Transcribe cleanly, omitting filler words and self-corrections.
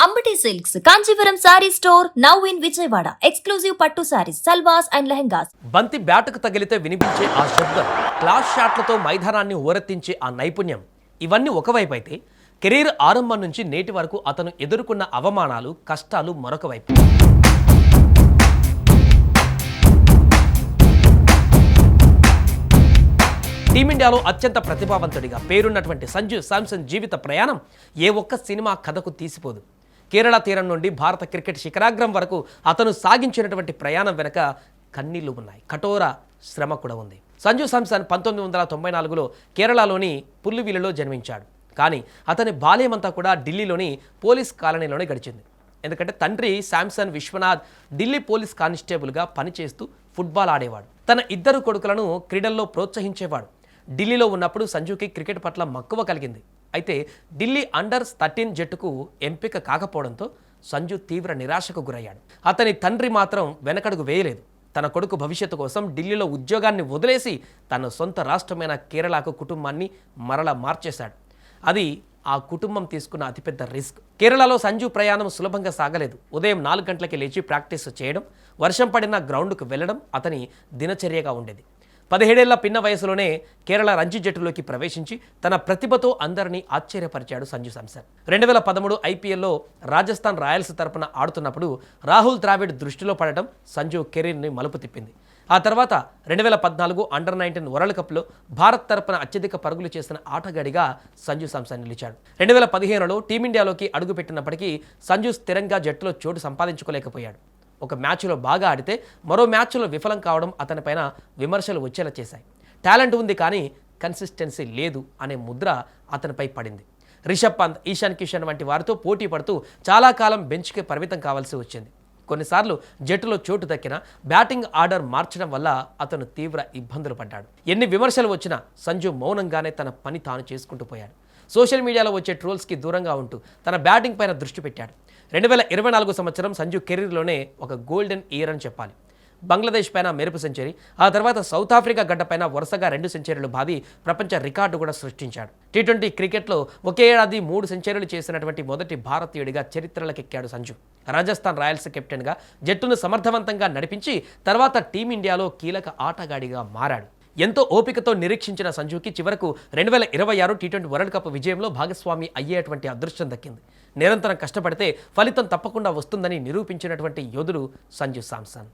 Ambati silks Kanchipuram sorry store now in Vijayawada. Exclusive పట్టు saris, సల్వాస్ and lehengas. బంతి బ్యాటుకు తగిలితే వినిపించే ఆ శబ్దం, క్లాస్ షాట్లతో మైదానాన్ని ఊరెత్తించే ఆ నైపుణ్యం, ఇవన్నీ ఒకవైపు అయితే కెరీర్ ఆరంభం నుంచి నేటి వరకు అతను ఎదుర్కొన్న అవమానాలు, కష్టాలు మరొక వైపు. టీమిండియాలో అత్యంత ప్రతిభావంతుడిగా పేరున్నటువంటి సంజు శాంసన్ జీవిత ప్రయాణం ఏ ఒక్క సినిమా కథకు తీసిపోదు. కేరళ తీరం నుండి భారత క్రికెట్ శిఖరాగ్రం వరకు అతను సాగించినటువంటి ప్రయాణం వెనక కన్నీళ్లు ఉన్నాయి, కఠోర శ్రమ కూడా ఉంది. సంజు శాంసన్ 1994లో కేరళలోని పుల్లువిలలో జన్మించాడు. కానీ అతని బాల్యమంతా కూడా ఢిల్లీలోని పోలీస్ కాలనీలోనే గడిచింది. ఎందుకంటే తండ్రి శాంసన్ విశ్వనాథ్ ఢిల్లీ పోలీస్ కానిస్టేబుల్గా పనిచేస్తూ ఫుట్బాల్ ఆడేవాడు. తన ఇద్దరు కొడుకులను క్రీడల్లో ప్రోత్సహించేవాడు. ఢిల్లీలో ఉన్నప్పుడు సంజుకి క్రికెట్ పట్ల మక్కువ కలిగింది. అయితే ఢిల్లీ అండర్-13 జట్టుకు ఎంపిక కాకపోవడంతో సంజు తీవ్ర నిరాశకు గురయ్యాడు. అతని తండ్రి మాత్రం వెనకడుగు వేయలేదు. తన కొడుకు భవిష్యత్తు కోసం ఢిల్లీలో ఉద్యోగాన్ని వదిలేసి తన సొంత రాష్ట్రమైన కేరళకు కుటుంబాన్ని మరలా మార్చేశాడు. అది ఆ కుటుంబం తీసుకున్న అతిపెద్ద రిస్క్. కేరళలో సంజు ప్రయాణం సులభంగా సాగలేదు. ఉదయం 4 గంటలకి లేచి ప్రాక్టీస్ చేయడం, వర్షం పడిన గ్రౌండ్కు వెళ్ళడం అతని దినచర్యగా ఉండేది. 17 ఏళ్ల పిన్న వయసులోనే కేరళ రంజీ జట్టులోకి ప్రవేశించి తన ప్రతిభతో అందరినీ ఆశ్చర్యపరిచాడు సంజు శాంసన్. 2013 ఐపీఎల్లో రాజస్థాన్ రాయల్స్ తరపున ఆడుతున్నప్పుడు రాహుల్ ద్రావిడ్ దృష్టిలో పడటం సంజు కెరీర్ని మలుపు తిప్పింది. ఆ తర్వాత 2014 అండర్-19 వరల్డ్ కప్లో భారత్ తరపున అత్యధిక పరుగులు చేసిన ఆటగాడిగా సంజు శాంసన్ నిలిచాడు. 2015లో టీమిండియాలోకి అడుగుపెట్టినప్పటికీ సంజు స్థిరంగా జట్టులో చోటు సంపాదించుకోలేకపోయాడు. ఒక మ్యాచ్లో బాగా ఆడితే మరో మ్యాచ్లో విఫలం కావడం అతనిపైన విమర్శలు వచ్చేలా చేశాయి. టాలెంట్ ఉంది కానీ కన్సిస్టెన్సీ లేదు అనే ముద్ర అతనిపై పడింది. రిషబ్ పంత్, ఈశాన్ కిషన్ వంటి వారితో పోటీ పడుతూ చాలా కాలం బెంచ్కి పరిమితం కావాల్సి వచ్చింది. కొన్నిసార్లు జట్టులో చోటు దక్కిన బ్యాటింగ్ ఆర్డర్ మార్చడం వల్ల అతను తీవ్ర ఇబ్బందులు పడ్డాడు. ఎన్ని విమర్శలు వచ్చినా సంజు మౌనంగానే తన పని తాను చేసుకుంటూ పోయాడు. సోషల్ మీడియాలో వచ్చే ట్రోల్స్కి దూరంగా ఉంటూ తన బ్యాటింగ్ పైన దృష్టి పెట్టాడు. 2024 సంవత్సరం సంజు కెరీర్లోనే ఒక గోల్డెన్ ఇయర్ అని చెప్పాలి. బంగ్లాదేశ్ పైన మెరుపు సెంచరీ, ఆ తర్వాత సౌత్ ఆఫ్రికా గడ్డపైన వరుసగా 2 సెంచరీలు బాది ప్రపంచ రికార్డు కూడా సృష్టించాడు. టీ20 క్రికెట్లో ఒకే ఏడాది 3 సెంచరీలు చేసినటువంటి మొదటి భారతీయుడిగా చరిత్రలకెక్కాడు సంజు. రాజస్థాన్ రాయల్స్ కెప్టెన్గా జట్టును సమర్థవంతంగా నడిపించి తర్వాత టీమిండియాలో కీలక ఆటగాడిగా మారాడు. ఎంతో ఓపికతో నిరీక్షించిన సంజుకి చివరకు 2026 టీ20 వరల్డ్ కప్ విజయంలో భాగస్వామి అయ్యేటువంటి అదృష్టం దక్కింది. నిరంతరం కష్టపడితే ఫలితం తప్పకుండా వస్తుందని నిరూపించినటువంటి యోధుడు సంజు శాంసన్.